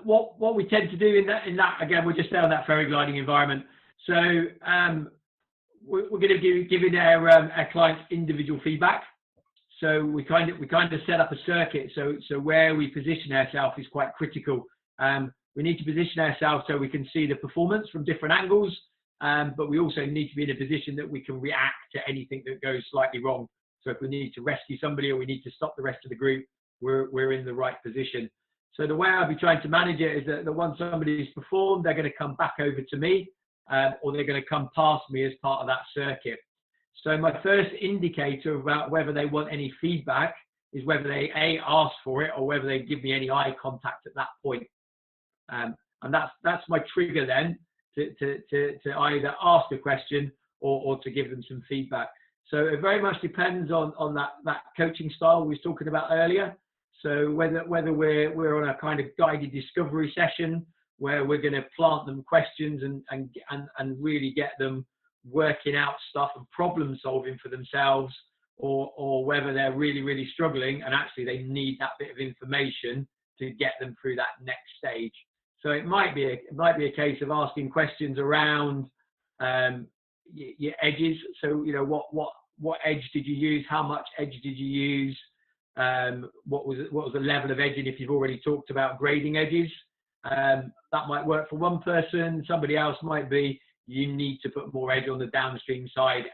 What we tend to do in that again, we'll just stay on that ferry gliding environment. So we're going to be giving our clients individual feedback. So we kind of set up a circuit. So where we position ourselves is quite critical. We need to position ourselves so we can see the performance from different angles, but we also need to be in a position that we can react to anything that goes slightly wrong. So if we need to rescue somebody or we need to stop the rest of the group, we're in the right position. So the way I'll be trying to manage it is that once somebody's performed, they're going to come back over to me, or they're going to come past me as part of that circuit. So my first indicator about whether they want any feedback is whether they ask for it or whether they give me any eye contact at that point. And that's my trigger then to either ask a question or to give them some feedback. So it very much depends on that coaching style we was talking about earlier. So whether we're on a kind of guided discovery session where we're going to plant them questions and really get them working out stuff and problem solving for themselves, or whether they're really, really struggling and actually they need that bit of information to get them through that next stage. So it might be a case of asking questions around your edges. So what edge did you use? How much edge did you use? What was the level of edging if you've already talked about grading edges? That might work for one person. Somebody else might be, you need to put more edge on the downstream side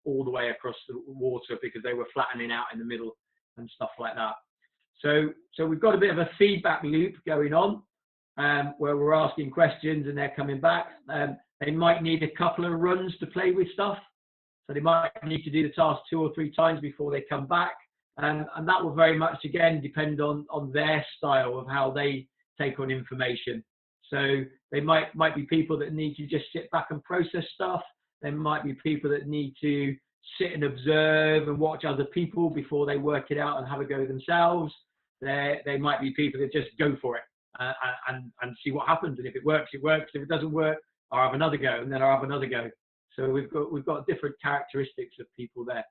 all the way across the water because they were flattening out in the middle and stuff like that. So we've got a bit of a feedback loop going on where we're asking questions and they're coming back. They might need a couple of runs to play with stuff. So they might need to do the task 2 or 3 times before they come back. And that will very much, again, depend on their style of how they take on information. So they might be people that need to just sit back and process stuff. There might be people that need to sit and observe and watch other people before they work it out and have a go themselves. They might be people that just go for it and see what happens. And if it works, it works. If it doesn't work, I'll have another go, and then I'll have another go. So we've got different characteristics of people there.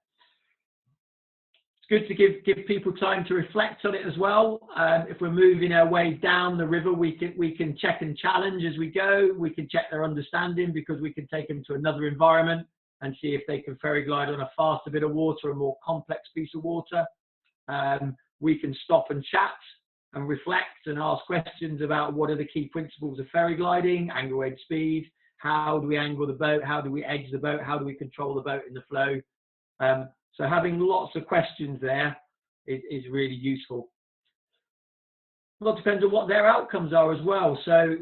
It's good to give people time to reflect on it as well. If we're moving our way down the river, we can check and challenge as we go. We can check their understanding because we can take them to another environment and see if they can ferry glide on a faster bit of water, a more complex piece of water. We can stop and chat and reflect and ask questions about what are the key principles of ferry gliding, angle, edge, speed. How do we angle the boat? How do we edge the boat? How do we control the boat in the flow? So having lots of questions there is really useful. A lot depends on what their outcomes are as well. So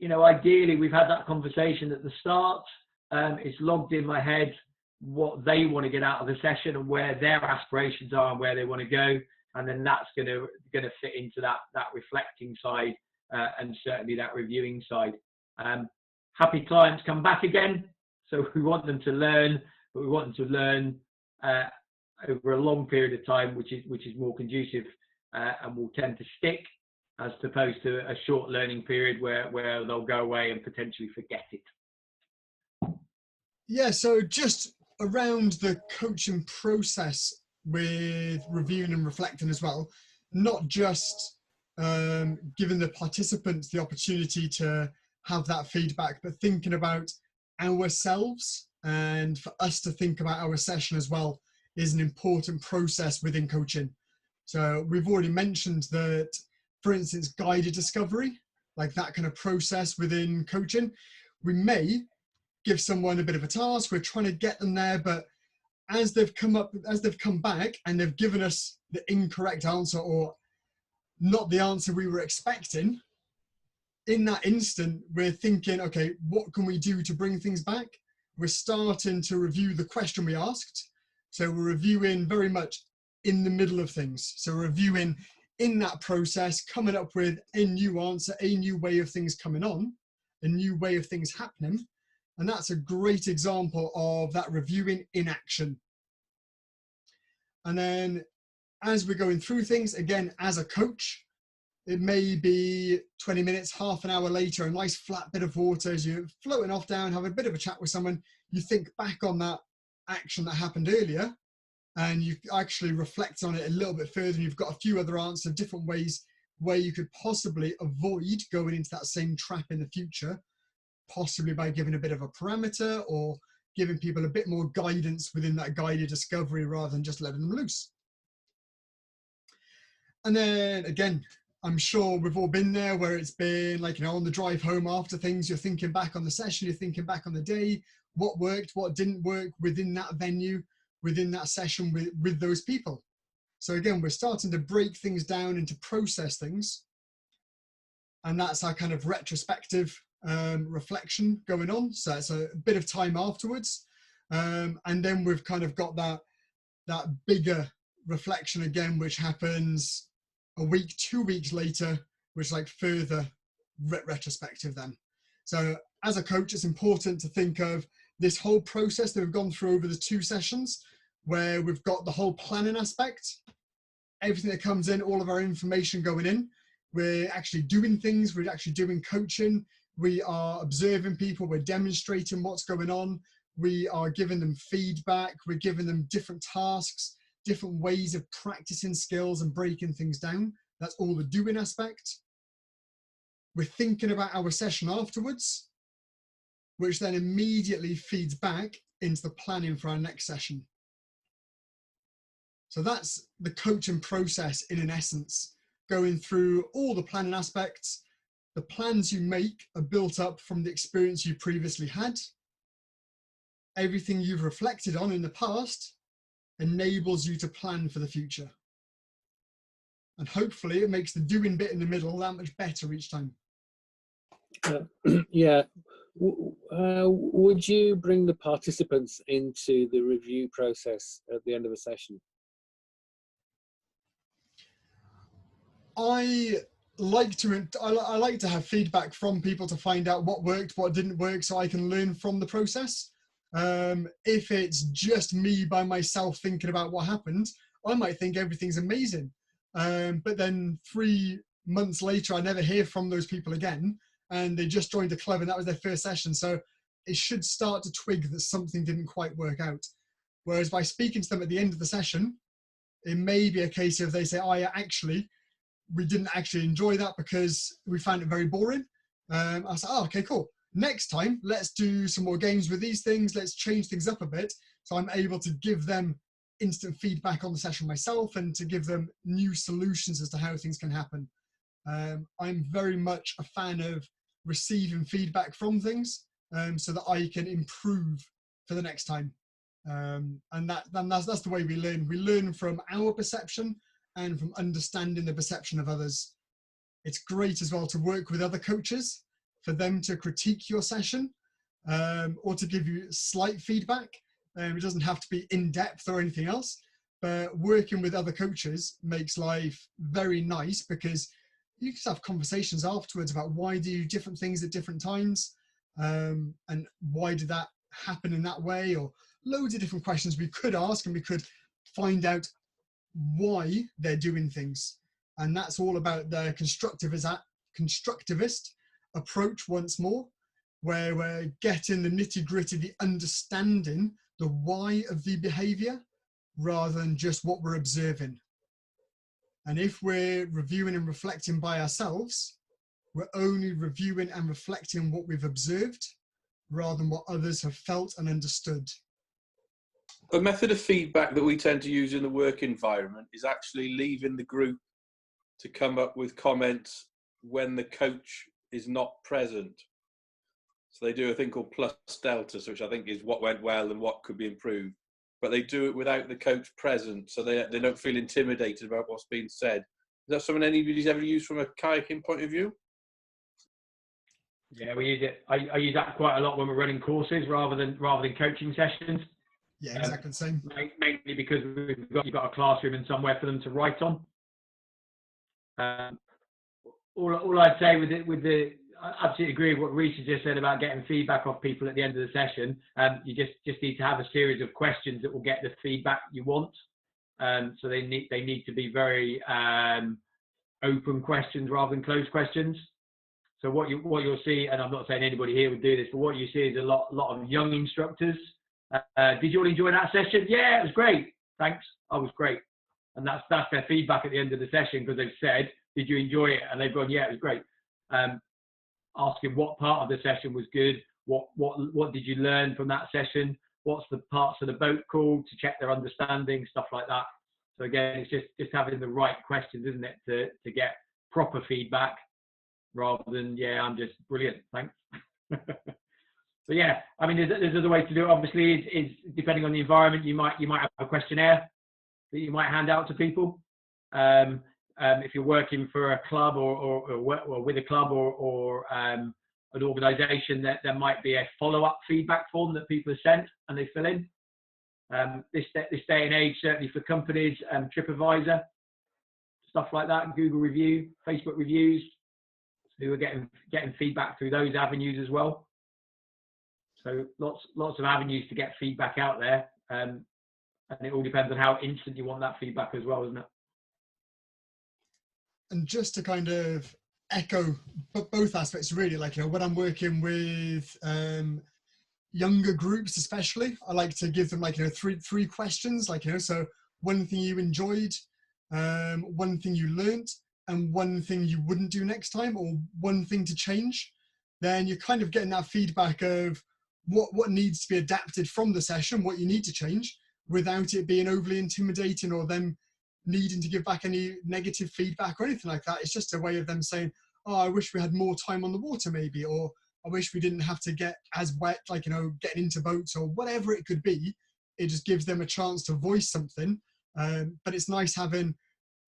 ideally we've had that conversation at the start. It's logged in my head what they want to get out of the session and where their aspirations are and where they want to go, and then that's going to fit into that reflecting side and certainly that reviewing side. Happy clients come back again, so we want them to learn, but we want them to learn over a long period of time, which is more conducive and will tend to stick, as opposed to a short learning period where they'll go away and potentially forget it. Yeah, so just around the coaching process with reviewing and reflecting as well, not just giving the participants the opportunity to have that feedback, but thinking about ourselves, and for us to think about our session as well is an important process within coaching. So we've already mentioned that, for instance, guided discovery, like that kind of process within coaching, we may give someone a bit of a task, we're trying to get them there, but as they've come back and they've given us the incorrect answer or not the answer we were expecting, in that instant, we're thinking, okay, what can we do to bring things back? We're starting to review the question we asked. So we're reviewing very much in the middle of things. So we're reviewing in that process, coming up with a new answer, a new way of things coming on, a new way of things happening. And that's a great example of that reviewing in action. And then as we're going through things, again, as a coach, it may be 20 minutes, half an hour later, a nice flat bit of water as you're floating off down, have a bit of a chat with someone, you think back on that action that happened earlier, and you actually reflect on it a little bit further, and you've got a few other answers, different ways where you could possibly avoid going into that same trap in the future, possibly by giving a bit of a parameter or giving people a bit more guidance within that guided discovery rather than just letting them loose. And then again, I'm sure we've all been there where it's been like, you know, on the drive home after things, you're thinking back on the session, you're thinking back on the day, what worked, what didn't work within that venue, within that session with those people. So again, we're starting to break things down and to process things. And that's our kind of retrospective reflection going on. So it's a bit of time afterwards. And then we've kind of got that bigger reflection again, which happens a week, 2 weeks later, which is like further retrospective then. So as a coach, it's important to think of this whole process that we've gone through over the 2 sessions, where we've got the whole planning aspect, everything that comes in, all of our information going in. We're actually doing things, we're actually doing coaching, we are observing people, we're demonstrating what's going on, we are giving them feedback, we're giving them different tasks, different ways of practicing skills and breaking things down. That's all the doing aspect. We're thinking about our session afterwards, which then immediately feeds back into the planning for our next session. So that's the coaching process in an essence, going through all the planning aspects. The plans you make are built up from the experience you previously had. Everything you've reflected on in the past enables you to plan for the future. And hopefully it makes the doing bit in the middle that much better each time. Yeah. Would you bring the participants into the review process at the end of the session? I like to have feedback from people to find out what worked, what didn't work, so I can learn from the process. If it's just me by myself thinking about what happened, I might think everything's amazing. But then 3 months later, I never hear from those people again, and they just joined a club and that was their first session. So it should start to twig that something didn't quite work out. Whereas by speaking to them at the end of the session, it may be a case of they say, oh yeah, actually, we didn't actually enjoy that because we found it very boring. I was like, oh, okay, cool. Next time, let's do some more games with these things. Let's change things up a bit. So I'm able to give them instant feedback on the session myself and to give them new solutions as to how things can happen. I'm very much a fan of receiving feedback from things so that I can improve for the next time. And that's the way we learn. We learn from our perception and from understanding the perception of others. It's great as well to work with other coaches, for them to critique your session or to give you slight feedback. It doesn't have to be in depth or anything else, but working with other coaches makes life very nice because you can have conversations afterwards about why do you different things at different times and why did that happen in that way, or loads of different questions we could ask, and we could find out why they're doing things. And that's all about the constructivist approach once more, where we're getting the nitty-gritty, the understanding, the why of the behavior rather than just what we're observing. And if we're reviewing and reflecting by ourselves, we're only reviewing and reflecting what we've observed rather than what others have felt and understood. A method of feedback that we tend to use in the work environment is actually leaving the group to come up with comments when the coach is not present. So they do a thing called plus deltas, which I think is what went well and what could be improved. But they do it without the coach present, so they don't feel intimidated about what's being said. Is that something anybody's ever used from a kayaking point of view? Yeah, we use it. I use that quite a lot when we're running courses rather than coaching sessions. Yeah, exactly the same. Mainly because you've got a classroom and somewhere for them to write on. All I'd say I absolutely agree with what Reece just said about getting feedback off people at the end of the session. You just need to have a series of questions that will get the feedback you want. So they need to be very open questions rather than closed questions. So what you'll see, and I'm not saying anybody here would do this, but what you see is a lot of young instructors. Did you all enjoy that session? Yeah, it was great. Thanks. I was great. And that's their feedback at the end of the session, because they've said, did you enjoy it? And they've gone, yeah, it was great. Asking what part of the session was good, what did you learn from that session, what's the parts of the boat called, to check their understanding, stuff like that. So again, it's just having the right questions, isn't it, to get proper feedback rather than, yeah, I'm just brilliant, thanks. But yeah, I mean, there's other ways to do it. Obviously, is depending on the environment, you might have a questionnaire that you might hand out to people. If you're working for a club or with a club or an organisation, that there might be a follow-up feedback form that people have sent and they fill in. This day and age, certainly for companies, TripAdvisor, stuff like that, Google review, Facebook reviews, so we're getting feedback through those avenues as well. So lots of avenues to get feedback out there, and it all depends on how instant you want that feedback as well, isn't it? And just to kind of echo both aspects, really, like, you know, when I'm working with younger groups, especially, I like to give them, like, you know, three questions, like, you know, so one thing you enjoyed, one thing you learnt, and one thing you wouldn't do next time, or one thing to change. Then you're kind of getting that feedback of what needs to be adapted from the session, what you need to change, without it being overly intimidating or them needing to give back any negative feedback or anything like that. It's just a way of them saying, oh, I wish we had more time on the water maybe, or I wish we didn't have to get as wet, like, you know, getting into boats or whatever it could be. It just gives them a chance to voice something. But it's nice having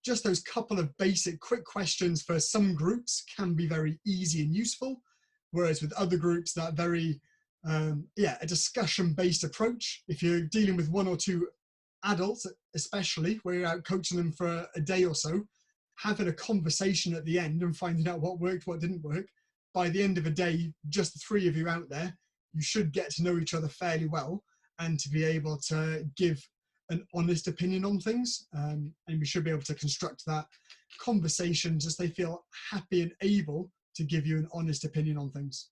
just those couple of basic quick questions for some groups can be very easy and useful. Whereas with other groups, that very, a discussion-based approach, if you're dealing with one or two adults, especially where you're out coaching them for a day or so, having a conversation at the end and finding out what worked, what didn't work. By the end of a day, just the three of you out there, you should get to know each other fairly well and to be able to give an honest opinion on things. And we should be able to construct that conversation just they feel happy and able to give you an honest opinion on things.